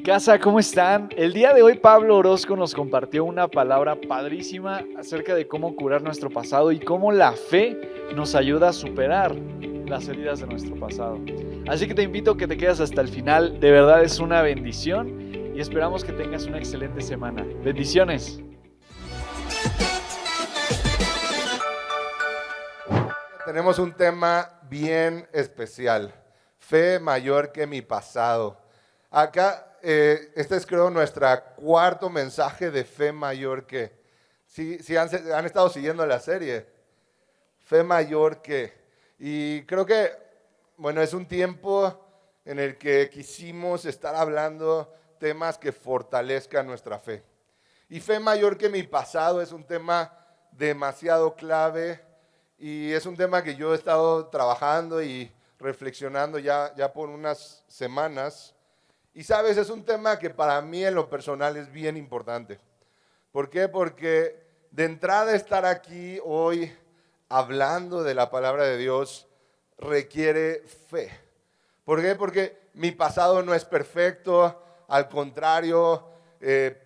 Casa, ¿cómo están? El día de hoy Pablo Orozco nos compartió una palabra padrísima acerca de cómo curar nuestro pasado y cómo la fe nos ayuda a superar las heridas de nuestro pasado. Así que te invito a que te quedes hasta el final, de verdad es una bendición y esperamos que tengas una excelente semana. Bendiciones. Tenemos un tema bien especial, fe mayor que mi pasado. Acá, este es creo nuestra cuarto mensaje de fe mayor que. Sí, han estado siguiendo la serie, fe mayor que. Y creo que, bueno, es un tiempo en el que quisimos estar hablando temas que fortalezcan nuestra fe. Y fe mayor que mi pasado es un tema demasiado clave y es un tema que yo he estado trabajando y reflexionando ya por unas semanas. Y sabes, es un tema que para mí en lo personal es bien importante. ¿Por qué? Porque de entrada estar aquí hoy hablando de la palabra de Dios requiere fe. ¿Por qué? Porque mi pasado no es perfecto, al contrario,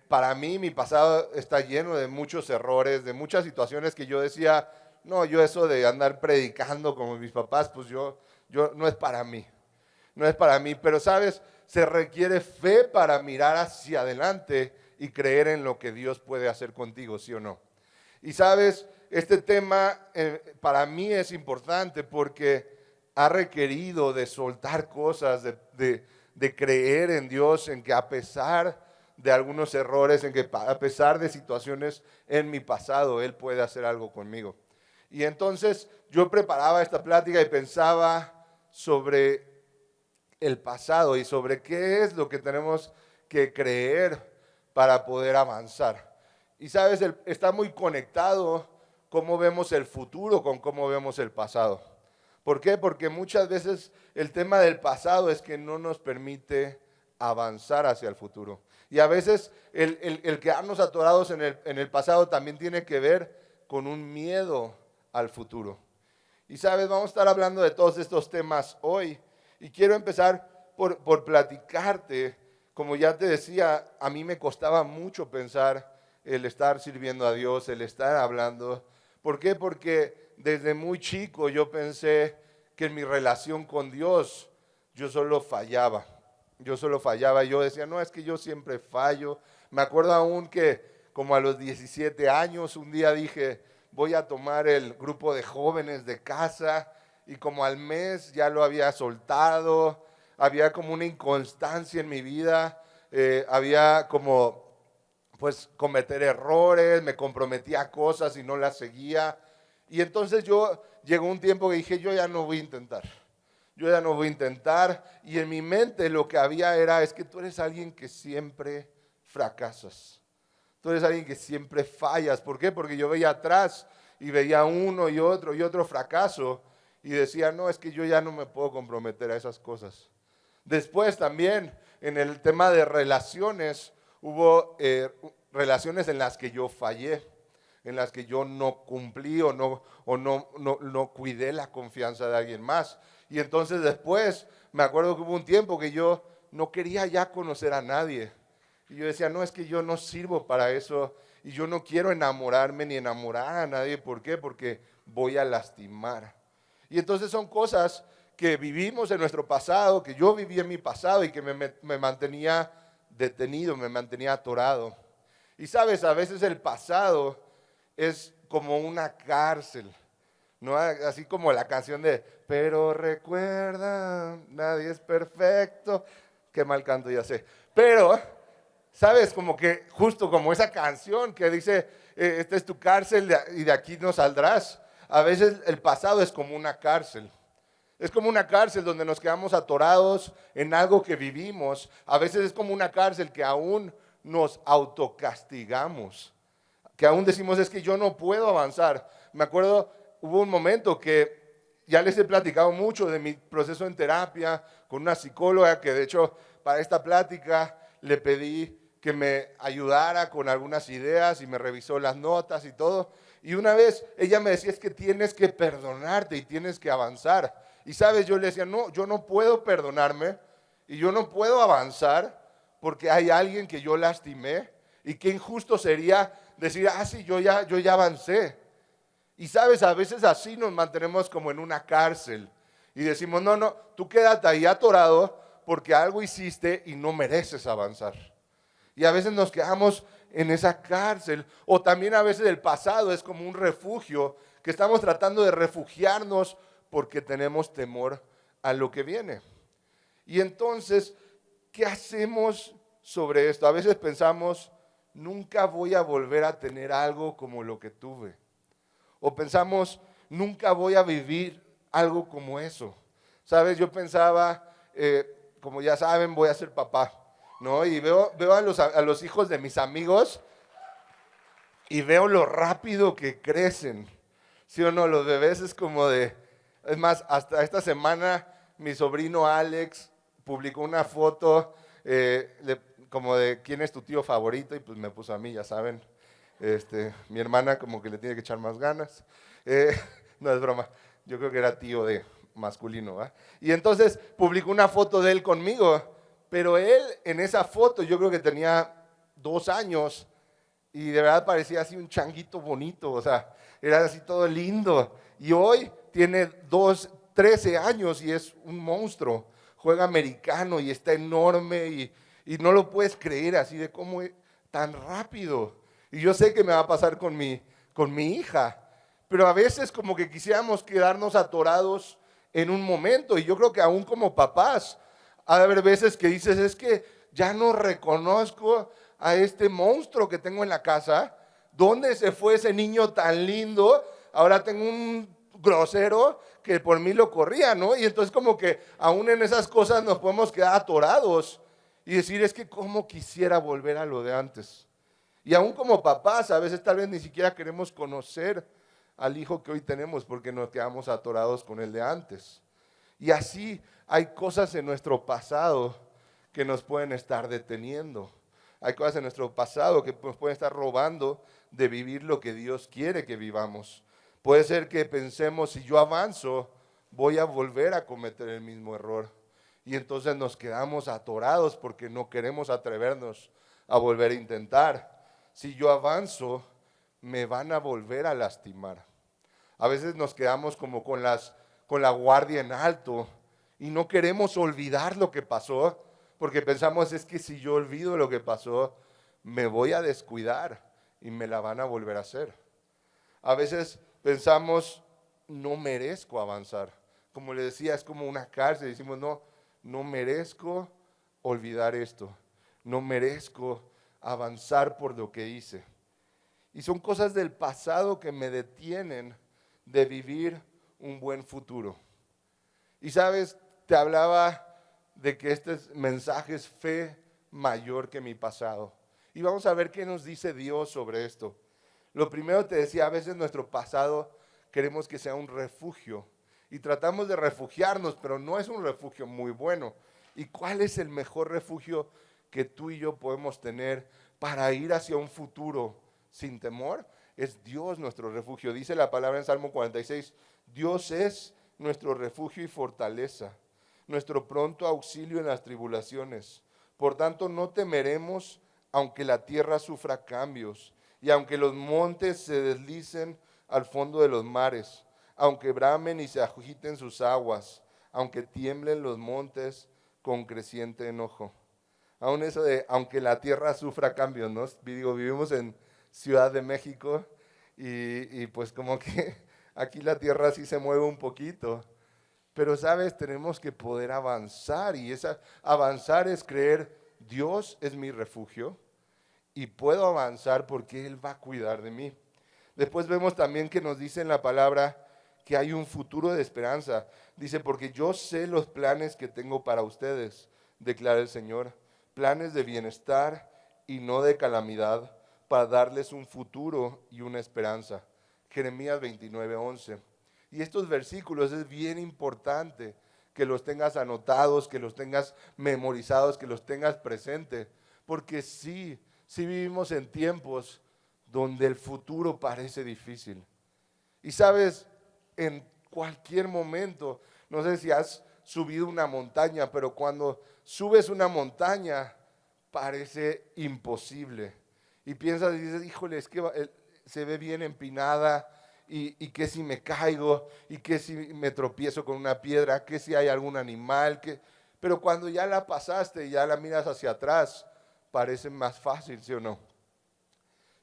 para mí mi pasado está lleno de muchos errores, de muchas situaciones que yo decía, no, yo eso de andar predicando como mis papás, pues yo no es para mí, no es para mí, pero sabes, se requiere fe para mirar hacia adelante y creer en lo que Dios puede hacer contigo, ¿sí o no? Y sabes, este tema para mí es importante porque ha requerido de soltar cosas, de creer en Dios, en que a pesar de algunos errores, en que a pesar de situaciones en mi pasado, Él puede hacer algo conmigo. Y entonces yo preparaba esta plática y pensaba sobre el pasado y sobre qué es lo que tenemos que creer para poder avanzar. Y sabes, está muy conectado cómo vemos el futuro con cómo vemos el pasado. ¿Por qué? Porque muchas veces el tema del pasado es que no nos permite avanzar hacia el futuro. Y a veces el quedarnos atorados en el pasado también tiene que ver con un miedo al futuro. Y sabes, vamos a estar hablando de todos estos temas hoy. Y quiero empezar por platicarte, como ya te decía, a mí me costaba mucho pensar el estar sirviendo a Dios, el estar hablando. ¿Por qué? Porque desde muy chico yo pensé que en mi relación con Dios yo solo fallaba. Yo decía, no, es que yo siempre fallo. Me acuerdo aún que como a los 17 años un día dije, voy a tomar el grupo de jóvenes de casa y como al mes ya lo había soltado, había como una inconstancia en mi vida, había como pues cometer errores, me comprometía a cosas y no las seguía. Y entonces llegó un tiempo que dije, yo ya no voy a intentar. Yo ya no voy a intentar. Y en mi mente lo que había es que tú eres alguien que siempre fracasas. Tú eres alguien que siempre fallas. ¿Por qué? Porque yo veía atrás y veía uno y otro fracaso. Y decía, no, es que yo ya no me puedo comprometer a esas cosas. Después también, en el tema de relaciones, hubo relaciones en las que yo fallé, en las que yo no cumplí o no cuidé la confianza de alguien más. Y entonces después, me acuerdo que hubo un tiempo que yo no quería ya conocer a nadie. Y yo decía, no, es que yo no sirvo para eso y yo no quiero enamorarme ni enamorar a nadie. ¿Por qué? Porque voy a lastimar. Y entonces son cosas que vivimos en nuestro pasado, que yo viví en mi pasado y que me mantenía detenido, me mantenía atorado. Y sabes, a veces el pasado es como una cárcel, ¿no? Así como la canción de, pero recuerda, nadie es perfecto. Qué mal canto, ya sé. Pero, ¿sabes? Como que justo como esa canción que dice, esta es tu cárcel y de aquí no saldrás. A veces el pasado es como una cárcel. Es como una cárcel donde nos quedamos atorados en algo que vivimos. A veces es como una cárcel que aún nos autocastigamos. Que aún decimos, es que yo no puedo avanzar. Me acuerdo, hubo un momento que ya les he platicado mucho de mi proceso en terapia con una psicóloga que de hecho para esta plática le pedí que me ayudara con algunas ideas y me revisó las notas y todo. Y una vez ella me decía, es que tienes que perdonarte y tienes que avanzar. Y sabes, yo le decía, no, yo no puedo perdonarme y yo no puedo avanzar porque hay alguien que yo lastimé, y qué injusto sería decir, sí, yo ya avancé. Y sabes, a veces así nos mantenemos como en una cárcel y decimos, no, tú quédate ahí atorado porque algo hiciste y no mereces avanzar. Y a veces nos quedamos en esa cárcel, o también a veces el pasado es como un refugio que estamos tratando de refugiarnos porque tenemos temor a lo que viene. Y entonces, ¿qué hacemos sobre esto? A veces pensamos, nunca voy a volver a tener algo como lo que tuve. O pensamos, nunca voy a vivir algo como eso. ¿Sabes? Yo pensaba, como ya saben, voy a ser papá, ¿no? Y veo a los hijos de mis amigos y veo lo rápido que crecen. ¿Sí o no? Los bebés es como es más, hasta esta semana mi sobrino Alex publicó una foto como de quién es tu tío favorito y pues me puso a mí, ya saben. Mi hermana como que le tiene que echar más ganas. No es broma, yo creo que era tío de masculino, ¿va? Y entonces publicó una foto de él conmigo, pero él en esa foto yo creo que tenía 2 años y de verdad parecía así un changuito bonito, o sea, era así todo lindo. Y hoy tiene 13 años y es un monstruo, juega americano y está enorme y no lo puedes creer así de cómo es tan rápido. Y yo sé que me va a pasar con mi hija, pero a veces como que quisiéramos quedarnos atorados en un momento. Y yo creo que aún como papás, ha de haber veces que dices, es que ya no reconozco a este monstruo que tengo en la casa. ¿Dónde se fue ese niño tan lindo? Ahora tengo un grosero que por mí lo corría, ¿no? Y entonces como que aún en esas cosas nos podemos quedar atorados y decir, es que cómo quisiera volver a lo de antes. Y aún como papás, a veces tal vez ni siquiera queremos conocer al hijo que hoy tenemos porque nos quedamos atorados con el de antes. Y así hay cosas en nuestro pasado que nos pueden estar deteniendo. Hay cosas en nuestro pasado que nos pueden estar robando de vivir lo que Dios quiere que vivamos. Puede ser que pensemos, si yo avanzo, voy a volver a cometer el mismo error. Y entonces nos quedamos atorados porque no queremos atrevernos a volver a intentar. Si yo avanzo, me van a volver a lastimar. A veces nos quedamos como con la guardia en alto y no queremos olvidar lo que pasó porque pensamos, es que si yo olvido lo que pasó, me voy a descuidar y me la van a volver a hacer. A veces pensamos, no merezco avanzar. Como le decía, es como una cárcel. Decimos, no merezco olvidar esto. No merezco avanzar por lo que hice. Y son cosas del pasado que me detienen de vivir un buen futuro. Y sabes, te hablaba de que este mensaje es fe mayor que mi pasado. Y vamos a ver qué nos dice Dios sobre esto. Lo primero te decía, a veces nuestro pasado queremos que sea un refugio. Y tratamos de refugiarnos, pero no es un refugio muy bueno. ¿Y cuál es el mejor refugio que tú y yo podemos tener para ir hacia un futuro sin temor? Es Dios nuestro refugio. Dice la palabra en Salmo 46, Dios es nuestro refugio y fortaleza, nuestro pronto auxilio en las tribulaciones. Por tanto, no temeremos aunque la tierra sufra cambios y aunque los montes se deslicen al fondo de los mares, aunque bramen y se agiten sus aguas, aunque tiemblen los montes con creciente enojo. Aún eso de, aunque la tierra sufra cambios, ¿no? Digo, vivimos en Ciudad de México y pues como que aquí la tierra sí se mueve un poquito. Pero, ¿sabes? Tenemos que poder avanzar y avanzar es creer, Dios es mi refugio y puedo avanzar porque Él va a cuidar de mí. Después vemos también que nos dice en la palabra que hay un futuro de esperanza. Dice, porque yo sé los planes que tengo para ustedes, declara el Señor. Planes de bienestar y no de calamidad, para darles un futuro y una esperanza. Jeremías 29:11. Y estos versículos es bien importante que los tengas anotados, que los tengas memorizados, que los tengas presentes, porque sí vivimos en tiempos donde el futuro parece difícil. Y sabes, en cualquier momento, no sé si has subido una montaña, pero cuando subes una montaña, parece imposible. Y piensas y dices, híjole, es que se ve bien empinada, y que si me caigo, y que si me tropiezo con una piedra, que si hay algún animal, pero cuando ya la pasaste y ya la miras hacia atrás, parece más fácil, ¿sí o no?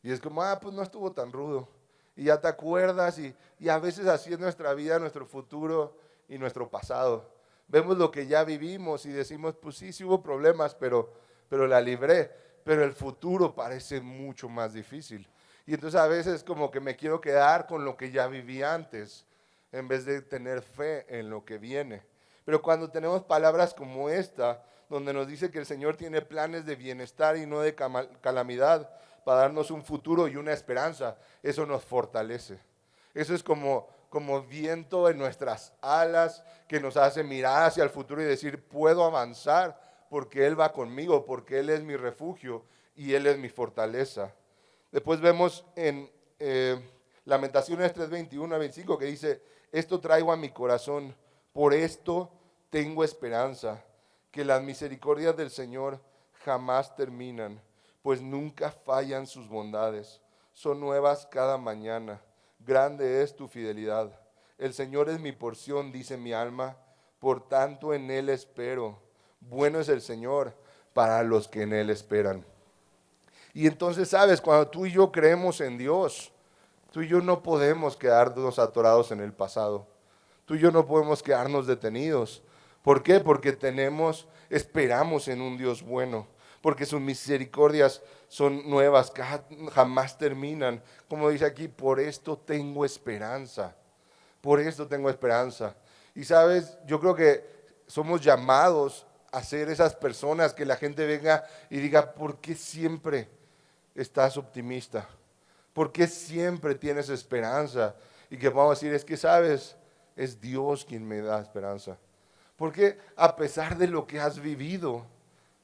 Y es como, pues no estuvo tan rudo. Y ya te acuerdas y a veces así es nuestra vida, nuestro futuro y nuestro pasado. Vemos lo que ya vivimos y decimos, pues sí, sí hubo problemas, pero la libré. Pero el futuro parece mucho más difícil. Y entonces a veces como que me quiero quedar con lo que ya viví antes, en vez de tener fe en lo que viene. Pero cuando tenemos palabras como esta, donde nos dice que el Señor tiene planes de bienestar y no de calamidad, para darnos un futuro y una esperanza, eso nos fortalece. Eso es como viento en nuestras alas que nos hace mirar hacia el futuro y decir, puedo avanzar porque Él va conmigo, porque Él es mi refugio y Él es mi fortaleza. Después vemos en Lamentaciones 3:21-25 que dice, esto traigo a mi corazón, por esto tengo esperanza, que las misericordias del Señor jamás terminan, pues nunca fallan sus bondades, son nuevas cada mañana, grande es tu fidelidad. El Señor es mi porción, dice mi alma, por tanto en Él espero. Bueno es el Señor para los que en Él esperan. Y entonces, sabes, cuando tú y yo creemos en Dios, tú y yo no podemos quedarnos atorados en el pasado. Tú y yo no podemos quedarnos detenidos. ¿Por qué? Porque esperamos en un Dios bueno. Porque sus misericordias son nuevas, jamás terminan. Como dice aquí, por esto tengo esperanza. Por esto tengo esperanza. Y sabes, yo creo que somos llamados a ser esas personas que la gente venga y diga, ¿por qué siempre estás optimista? ¿Por qué siempre tienes esperanza? Y que vamos a decir, es que sabes, es Dios quien me da esperanza. Porque a pesar de lo que has vivido,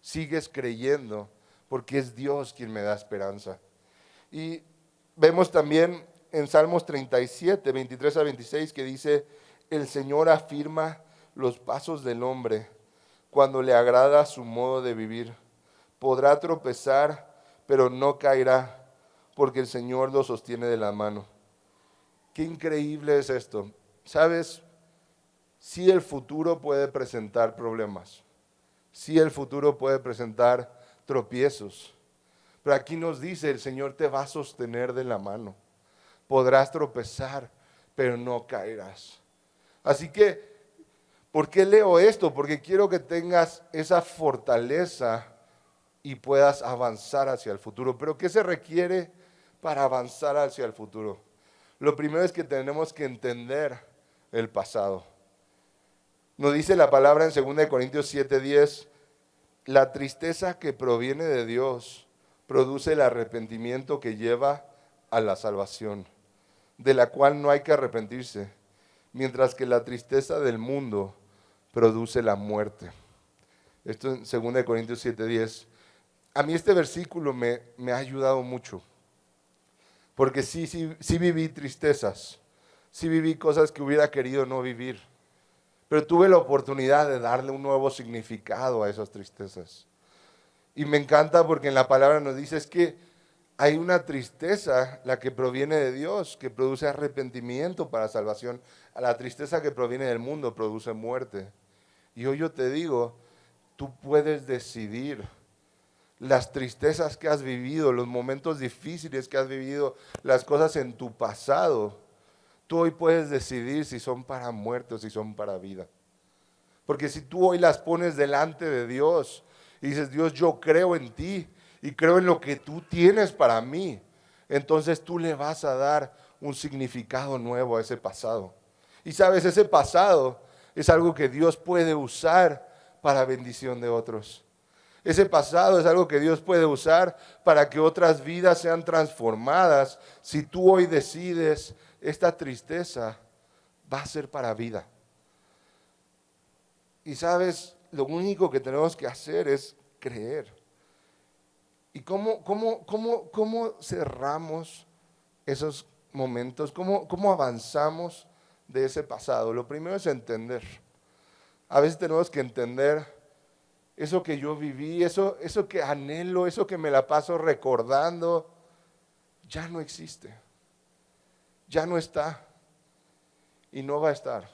sigues creyendo, porque es Dios quien me da esperanza. Y vemos también en Salmos 37, 23-26, que dice, el Señor afirma los pasos del hombre cuando le agrada su modo de vivir. Podrá tropezar, pero no caerá, porque el Señor lo sostiene de la mano. Qué increíble es esto. ¿Sabes? Sí, el futuro puede presentar problemas. Sí, el futuro puede presentar tropiezos. Pero aquí nos dice, el Señor te va a sostener de la mano. Podrás tropezar, pero no caerás. Así que, ¿por qué leo esto? Porque quiero que tengas esa fortaleza y puedas avanzar hacia el futuro. Pero ¿qué se requiere para avanzar hacia el futuro? Lo primero es que tenemos que entender el pasado. Nos dice la palabra en 2 Corintios 7:10, la tristeza que proviene de Dios produce el arrepentimiento que lleva a la salvación, de la cual no hay que arrepentirse, mientras que la tristeza del mundo produce la muerte. Esto en 2 Corintios 7:10. A mí este versículo me ha ayudado mucho, porque sí viví tristezas, sí viví cosas que hubiera querido no vivir, pero tuve la oportunidad de darle un nuevo significado a esas tristezas. Y me encanta porque en la palabra nos dice es que hay una tristeza, la que proviene de Dios, que produce arrepentimiento para salvación. A la tristeza que proviene del mundo produce muerte. Y hoy yo te digo, tú puedes decidir las tristezas que has vivido, los momentos difíciles que has vivido, las cosas en tu pasado. Tú hoy puedes decidir si son para muerte o si son para vida. Porque si tú hoy las pones delante de Dios y dices, Dios, yo creo en ti y creo en lo que tú tienes para mí, entonces tú le vas a dar un significado nuevo a ese pasado. Y sabes, ese pasado es algo que Dios puede usar para bendición de otros. Ese pasado es algo que Dios puede usar para que otras vidas sean transformadas. Si tú hoy decides, esta tristeza va a ser para vida. Y sabes, lo único que tenemos que hacer es creer. ¿Y cómo cerramos esos momentos? ¿Cómo avanzamos de ese pasado? Lo primero es entender. A veces tenemos que entender eso que yo viví, eso que anhelo, eso que me la paso recordando, ya no existe, ya no está y no va a estar.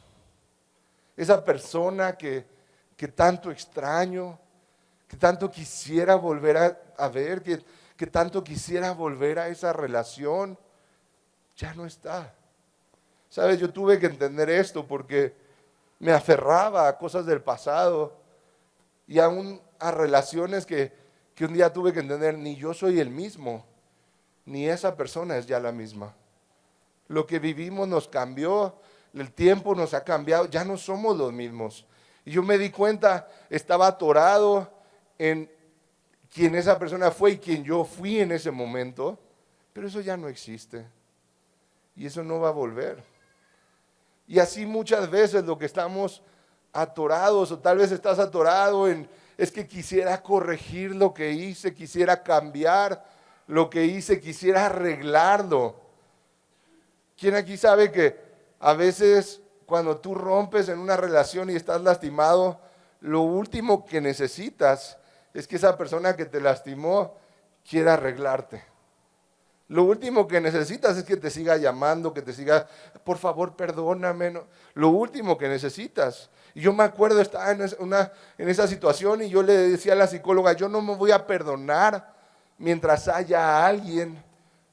Esa persona que tanto extraño, que tanto quisiera volver a ver, que tanto quisiera volver a esa relación, ya no está. ¿Sabes? Yo tuve que entender esto porque me aferraba a cosas del pasado y aún a relaciones que un día tuve que entender, ni yo soy el mismo, ni esa persona es ya la misma. Lo que vivimos nos cambió, el tiempo nos ha cambiado, ya no somos los mismos. Y yo me di cuenta, estaba atorado en quién esa persona fue y quién yo fui en ese momento, pero eso ya no existe y eso no va a volver. Y así muchas veces lo que estamos atorados, o tal vez estás atorado en, es que quisiera corregir lo que hice, quisiera cambiar lo que hice, quisiera arreglarlo. ¿Quién aquí sabe que a veces cuando tú rompes en una relación y estás lastimado, lo último que necesitas es que esa persona que te lastimó quiera arreglarte? Lo último que necesitas es que te siga llamando, que te siga, por favor, perdóname. No. Lo último que necesitas. Y yo me acuerdo, estaba en esa situación y yo le decía a la psicóloga, yo no me voy a perdonar mientras haya a alguien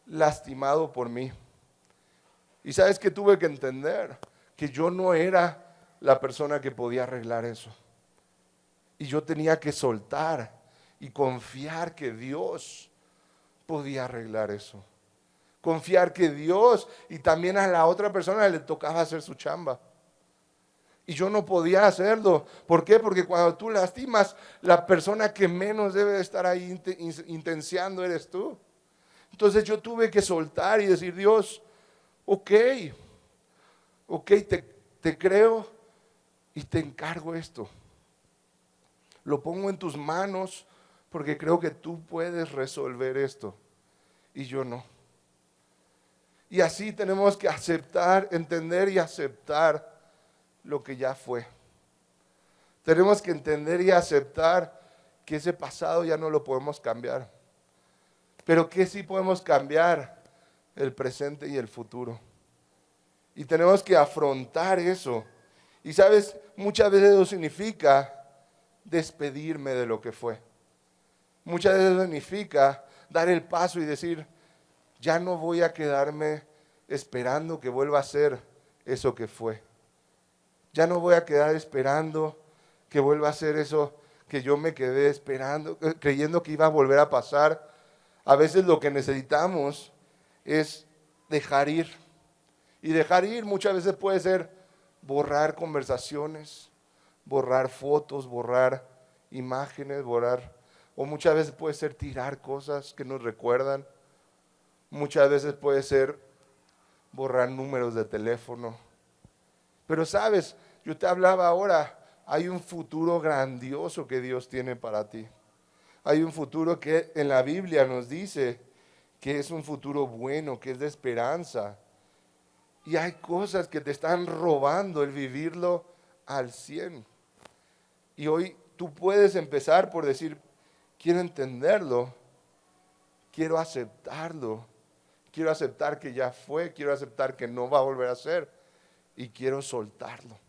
lastimado por mí. Y sabes que tuve que entender que yo no era la persona que podía arreglar eso. Y yo tenía que soltar y confiar que Dios podía arreglar eso. Confiar que Dios y también a la otra persona le tocaba hacer su chamba. Y yo no podía hacerlo. ¿Por qué? Porque cuando tú lastimas, la persona que menos debe de estar ahí intenciando eres tú. Entonces yo tuve que soltar y decir, Dios, ok, te creo y te encargo esto. Lo pongo en tus manos porque creo que tú puedes resolver esto y yo no. Y así tenemos que aceptar, entender y aceptar lo que ya fue. Tenemos que entender y aceptar que ese pasado ya no lo podemos cambiar. Pero que sí podemos cambiar el presente y el futuro. Y tenemos que afrontar eso. Y sabes, muchas veces eso significa despedirme de lo que fue. Muchas veces eso significa dar el paso y decir, ya no voy a quedarme esperando que vuelva a ser eso que fue. Ya no voy a quedar esperando que vuelva a ser eso que yo me quedé esperando, creyendo que iba a volver a pasar. A veces lo que necesitamos es dejar ir. Y dejar ir muchas veces puede ser borrar conversaciones, borrar fotos, borrar imágenes, o muchas veces puede ser tirar cosas que nos recuerdan. Muchas veces puede ser borrar números de teléfono. Pero sabes, yo te hablaba ahora, hay un futuro grandioso que Dios tiene para ti. Hay un futuro que en la Biblia nos dice que es un futuro bueno, que es de esperanza. Y hay cosas que te están robando el vivirlo al 100. Y hoy tú puedes empezar por decir, quiero entenderlo, quiero aceptarlo, quiero aceptar que ya fue, quiero aceptar que no va a volver a ser y quiero soltarlo.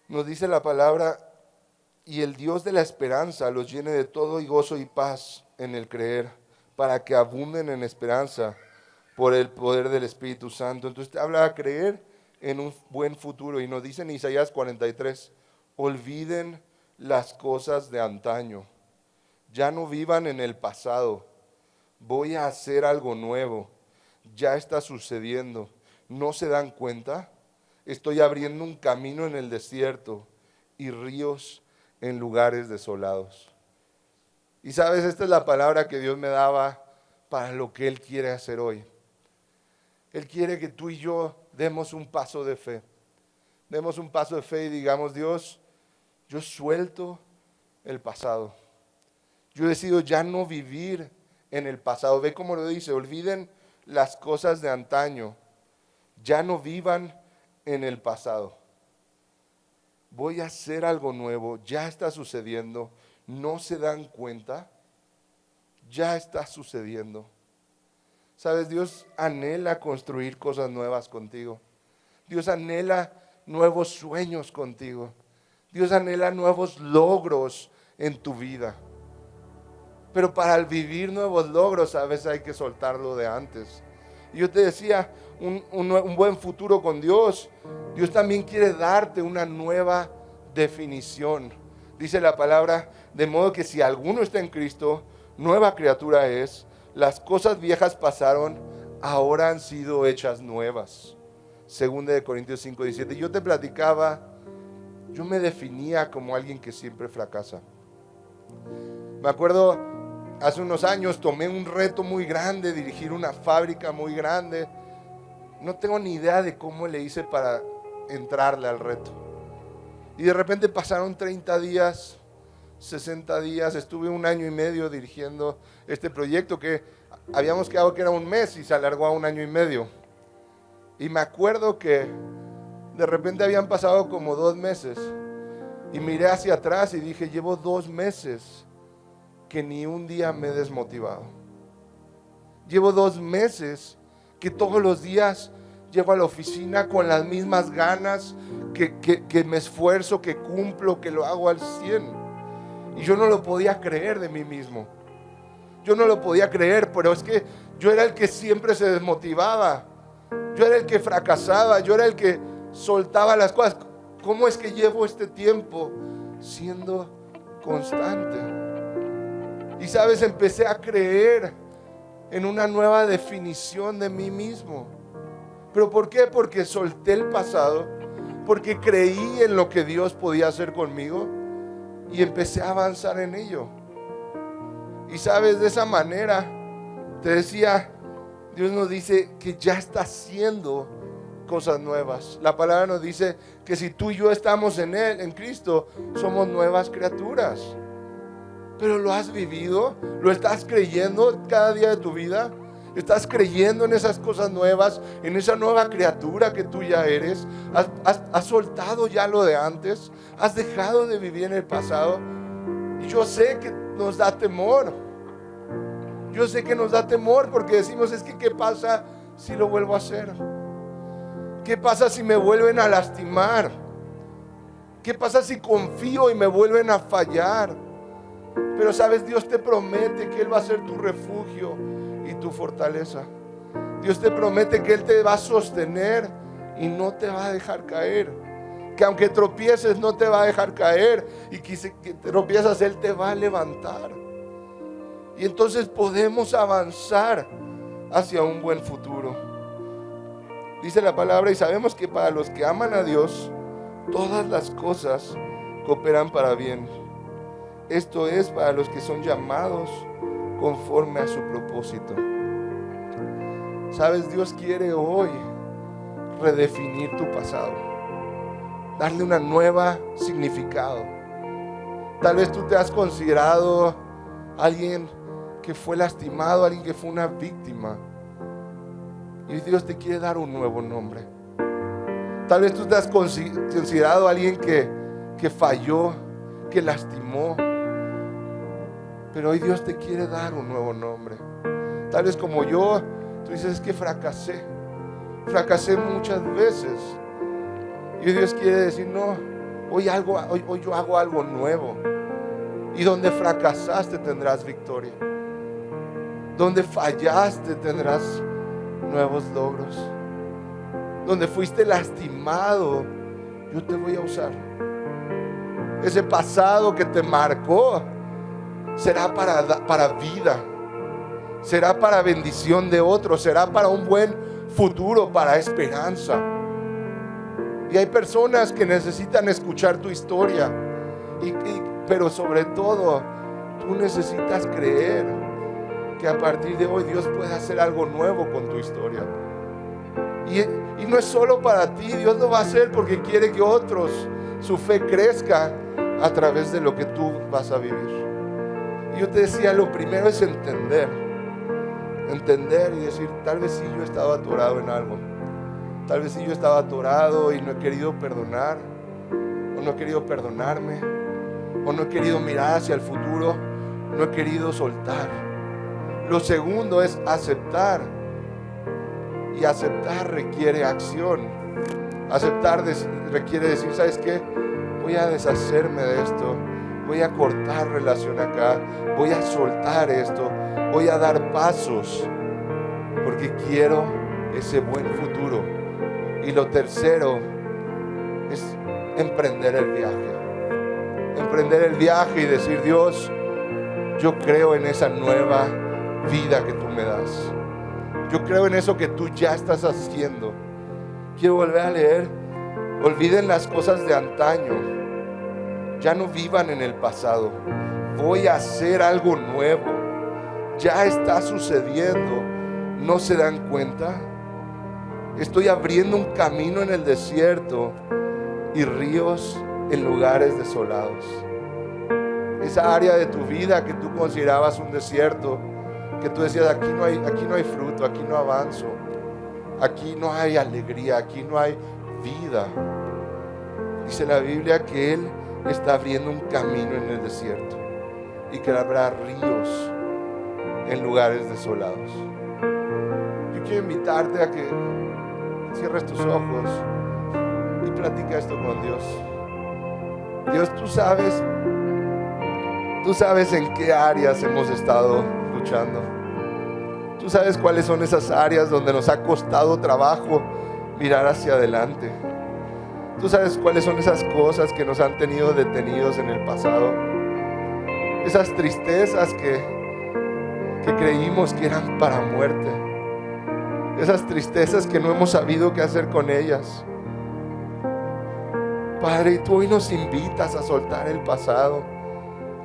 Nos dice la palabra, y el Dios de la esperanza los llene de todo y gozo y paz en el creer, para que abunden en esperanza por el poder del Espíritu Santo. Entonces te habla de creer en un buen futuro y nos dice en Isaías 43, olviden las cosas de antaño, ya no vivan en el pasado, voy a hacer algo nuevo, ya está sucediendo, ¿no se dan cuenta? Estoy abriendo un camino en el desierto y ríos en lugares desolados. Y sabes, esta es la palabra que Dios me daba para lo que Él quiere hacer hoy. Él quiere que tú y yo demos un paso de fe. Demos un paso de fe y digamos, Dios, yo suelto el pasado. Yo decido ya no vivir en el pasado. Ve cómo lo dice, olviden las cosas de antaño. Ya no vivan en el pasado. voy a hacer algo nuevo, ya está sucediendo, no se dan cuenta, ya está sucediendo. Sabes, Dios anhela construir cosas nuevas contigo. Dios anhela nuevos sueños contigo. Dios anhela nuevos logros en tu vida. Pero para vivir nuevos logros a veces hay que soltarlo de antes. Y yo te decía, un buen futuro con Dios. Dios también quiere darte una nueva definición. Dice la palabra, de modo que si alguno está en Cristo, nueva criatura es. Las cosas viejas pasaron, ahora han sido hechas nuevas. Segunda de Corintios 5:17. Yo te platicaba, yo me definía como alguien que siempre fracasa. Me acuerdo, hace unos años tomé un reto muy grande, dirigir una fábrica muy grande. No tengo ni idea de cómo le hice para entrarle al reto. Y de repente pasaron 30 días, 60 días, estuve 1 año y medio dirigiendo este proyecto que habíamos quedado que era 1 mes y se alargó a 1 año y medio. Y me acuerdo que de repente habían pasado como 2 meses y miré hacia atrás y dije, llevo 2 meses que ni un día me he desmotivado. Llevo 2 meses que todos los días llego a la oficina con las mismas ganas, que me esfuerzo, que cumplo, que lo hago al 100. Y yo no lo podía creer de mí mismo. Yo no lo podía creer, pero es que yo era el que siempre se desmotivaba. Yo era el que fracasaba, yo era el que soltaba las cosas. ¿Cómo es que llevo este tiempo siendo constante? Y sabes, empecé a creer en una nueva definición de mí mismo. ¿Pero por qué? Porque solté el pasado, porque creí en lo que Dios podía hacer conmigo y empecé a avanzar en ello. Y sabes, de esa manera, te decía, Dios nos dice que ya está haciendo cosas nuevas. La palabra nos dice que si tú y yo estamos en Él, en Cristo, somos nuevas criaturas. Pero ¿lo has vivido? ¿Lo estás creyendo cada día de tu vida? ¿Estás creyendo en esas cosas nuevas, en esa nueva criatura que tú ya eres? ¿Has soltado ya lo de antes? ¿Has dejado de vivir en el pasado? Y yo sé que nos da temor. Yo sé que nos da temor porque decimos, es que ¿qué pasa si lo vuelvo a hacer? ¿Qué pasa si me vuelven a lastimar? ¿Qué pasa si confío y me vuelven a fallar? Pero sabes, Dios te promete que Él va a ser tu refugio y tu fortaleza. Dios te promete que Él te va a sostener y no te va a dejar caer. Que aunque tropieces no te va a dejar caer, y que tropiezas Él te va a levantar. Y entonces podemos avanzar hacia un buen futuro. Dice la palabra, y sabemos que para los que aman a Dios, todas las cosas cooperan para bien. Esto es para los que son llamados conforme a su propósito. Sabes, Dios quiere hoy redefinir tu pasado, darle una nueva significado. Tal vez tú te has considerado alguien que fue lastimado, alguien que fue una víctima, y Dios te quiere dar un nuevo nombre. Tal vez tú te has considerado alguien que falló, que lastimó, pero hoy Dios te quiere dar un nuevo nombre. Tal vez como yo, tú dices, es que fracasé muchas veces, y Dios quiere decir, no, hoy yo hago algo nuevo. Y donde fracasaste tendrás victoria. Donde fallaste tendrás nuevos logros. Donde fuiste lastimado, yo te voy a usar. Ese pasado que te marcó será para vida. Será para bendición de otros. Será para un buen futuro, para esperanza. Y hay personas que necesitan escuchar tu historia. Pero sobre todo, tú necesitas creer que a partir de hoy Dios puede hacer algo nuevo con tu historia. Y no es solo para ti, Dios lo va a hacer porque quiere que otros, su fe crezca a través de lo que tú vas a vivir. Y yo te decía, lo primero es entender y decir, tal vez sí yo he estado atorado en algo. Tal vez sí yo estaba atorado y no he querido perdonar. o no he querido perdonarme, o no he querido mirar hacia el futuro, no he querido soltar. Lo segundo es aceptar. Y aceptar requiere acción. Aceptar requiere decir, ¿sabes qué? Voy a deshacerme de esto. Voy a cortar relación acá. Voy a soltar esto. Voy a dar pasos. Porque quiero ese buen futuro. Y lo tercero es emprender el viaje. Emprender el viaje y decir, Dios, yo creo en esa nueva vida que tú me das. Yo creo en eso que tú ya estás haciendo. Quiero volver a leer. Olviden las cosas de antaño. Ya no vivan en el pasado. Voy a hacer algo nuevo. Ya está sucediendo. ¿No se dan cuenta? Estoy abriendo un camino en el desierto y ríos en lugares desolados. Esa área de tu vida que tú considerabas un desierto, que tú decías, aquí no hay fruto, aquí no avanzo, aquí no hay alegría, aquí no hay vida. Dice la Biblia que Él está abriendo un camino en el desierto y que habrá ríos en lugares desolados. Yo quiero invitarte a que cierres tus ojos y platica esto con Dios. Dios, tú sabes en qué áreas hemos estado luchando. Tú sabes cuáles son esas áreas donde nos ha costado trabajo mirar hacia adelante. Tú sabes cuáles son esas cosas que nos han tenido detenidos en el pasado. Esas tristezas que creímos que eran para muerte. Esas tristezas que no hemos sabido qué hacer con ellas. Padre, y tú hoy nos invitas a soltar el pasado,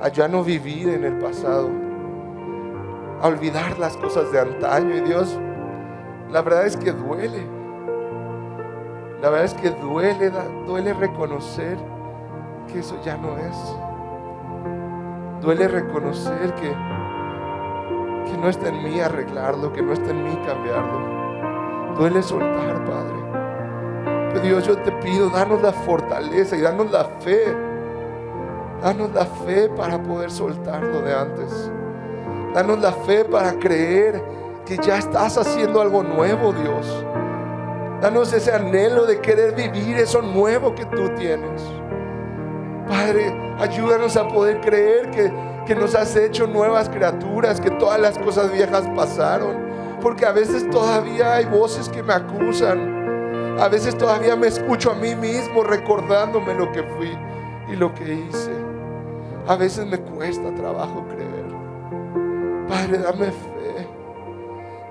a ya no vivir en el pasado, a olvidar las cosas de antaño. Y Dios, la verdad es que duele. La verdad es que duele reconocer que eso ya no es. Duele reconocer que no está en mí arreglarlo, que no está en mí cambiarlo. Duele soltar, Padre. Pero Dios, yo te pido, danos la fortaleza y danos la fe. Danos la fe para poder soltar lo de antes. Danos la fe para creer que ya estás haciendo algo nuevo, Dios. Danos ese anhelo de querer vivir eso nuevo que tú tienes. Padre, ayúdanos a poder creer que nos has hecho nuevas criaturas, que todas las cosas viejas pasaron. Porque a veces todavía hay voces que me acusan. A veces todavía me escucho a mí mismo recordándome lo que fui y lo que hice. A veces me cuesta trabajo creer. Padre, dame fe.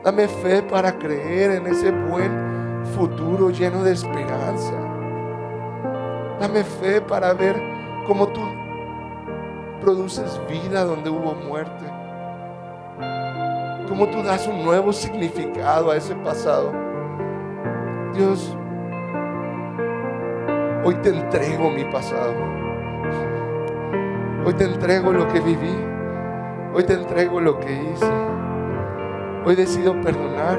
Dame fe para creer en ese buen futuro lleno de esperanza. Dame fe para ver cómo tú produces vida donde hubo muerte. Cómo tú das un nuevo significado a ese pasado. Dios, hoy te entrego mi pasado. Hoy te entrego lo que viví. Hoy te entrego lo que hice. Hoy decido perdonar.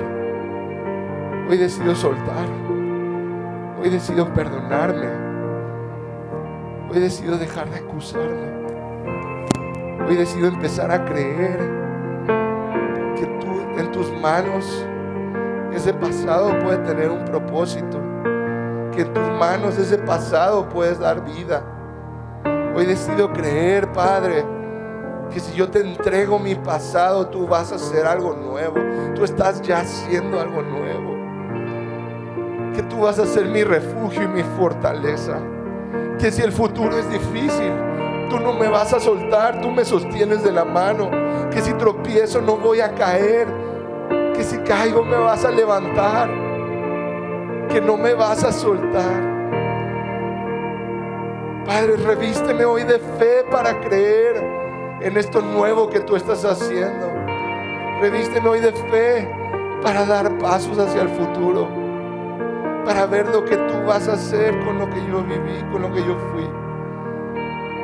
Hoy decido soltar. Hoy decido perdonarme. Hoy decido dejar de acusarme. Hoy decido empezar a creer que tú, en tus manos, ese pasado puede tener un propósito. Que en tus manos ese pasado puedes dar vida. Hoy decido creer, Padre, que si yo te entrego mi pasado, tú vas a hacer algo nuevo. Tú estás ya haciendo algo nuevo. Que tú vas a ser mi refugio y mi fortaleza. Que si el futuro es difícil, tú no me vas a soltar, tú me sostienes de la mano. Que si tropiezo no voy a caer. Que si caigo me vas a levantar. Que no me vas a soltar. Padre, revísteme hoy de fe para creer en esto nuevo que tú estás haciendo. Revísteme hoy de fe para dar pasos hacia el futuro, para ver lo que tú vas a hacer con lo que yo viví, con lo que yo fui.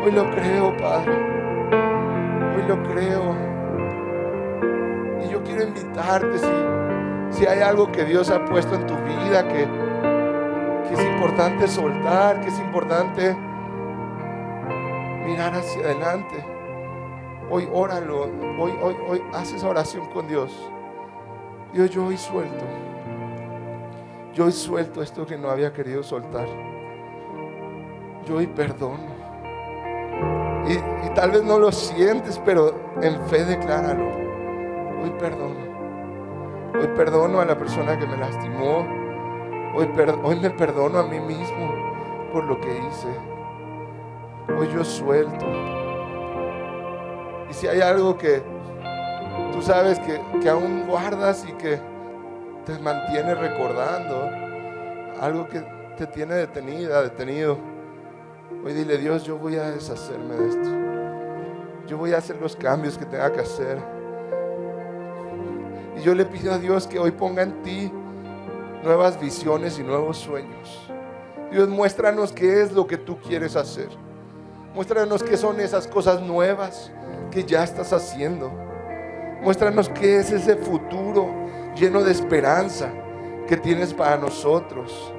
Hoy lo creo, Padre. Hoy lo creo. Y yo quiero invitarte, si hay algo que Dios ha puesto en tu vida que es importante soltar, que es importante mirar hacia adelante. Hoy óralo, hoy haz esa oración con Dios. Dios, yo hoy suelto esto que no había querido soltar. Yo hoy perdono. Y tal vez no lo sientes, pero en fe decláralo. Hoy perdono. Hoy perdono a la persona que me lastimó. Hoy me perdono a mí mismo por lo que hice. Hoy yo suelto. Y si hay algo que tú sabes que aún guardas y que te mantiene recordando, algo que te tiene detenido, hoy dile: Dios, yo voy a deshacerme de esto. Yo voy a hacer los cambios que tenga que hacer. Y yo le pido a Dios que hoy ponga en ti nuevas visiones y nuevos sueños. Dios, muéstranos qué es lo que tú quieres hacer. Muéstranos qué son esas cosas nuevas que ya estás haciendo. Muéstranos qué es ese futuro lleno de esperanza que tienes para nosotros.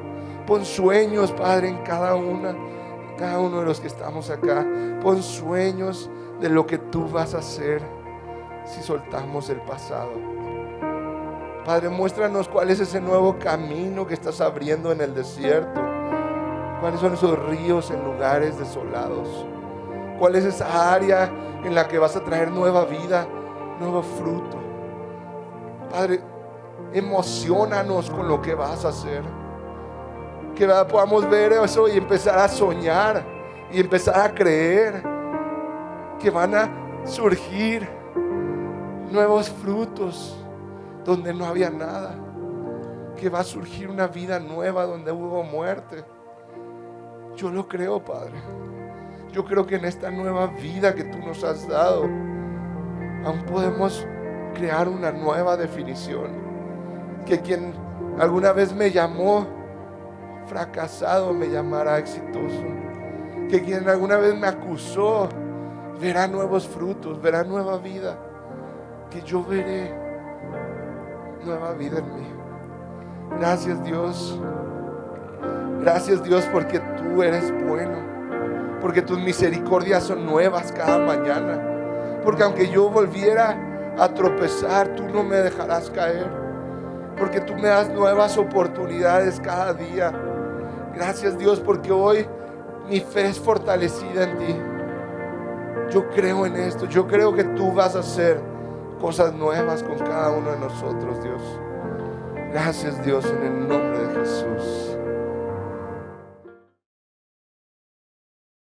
Pon sueños, Padre, en cada uno de los que estamos acá. Pon sueños de lo que tú vas a hacer si soltamos el pasado. Padre, muéstranos cuál es ese nuevo camino que estás abriendo en el desierto. ¿Cuáles son esos ríos en lugares desolados? ¿Cuál es esa área en la que vas a traer nueva vida, nuevo fruto? Padre, emociónanos con lo que vas a hacer. Que podamos ver eso y empezar a soñar y empezar a creer que van a surgir nuevos frutos donde no había nada. Que va a surgir una vida nueva donde hubo muerte. Yo lo creo, Padre. Yo creo que en esta nueva vida que tú nos has dado, aún podemos crear una nueva definición. Que quien alguna vez me llamó fracasado me llamará exitoso. Que quien alguna vez me acusó verá nuevos frutos, verá nueva vida. Que yo veré nueva vida en mí. Gracias, Dios. Gracias, Dios, porque tú eres bueno. Porque tus misericordias son nuevas cada mañana. Porque aunque yo volviera a tropezar, tú no me dejarás caer. Porque tú me das nuevas oportunidades cada día. Gracias, Dios, porque hoy mi fe es fortalecida en ti. Yo creo en esto. Yo creo que tú vas a hacer cosas nuevas con cada uno de nosotros, Dios. Gracias, Dios, en el nombre de Jesús.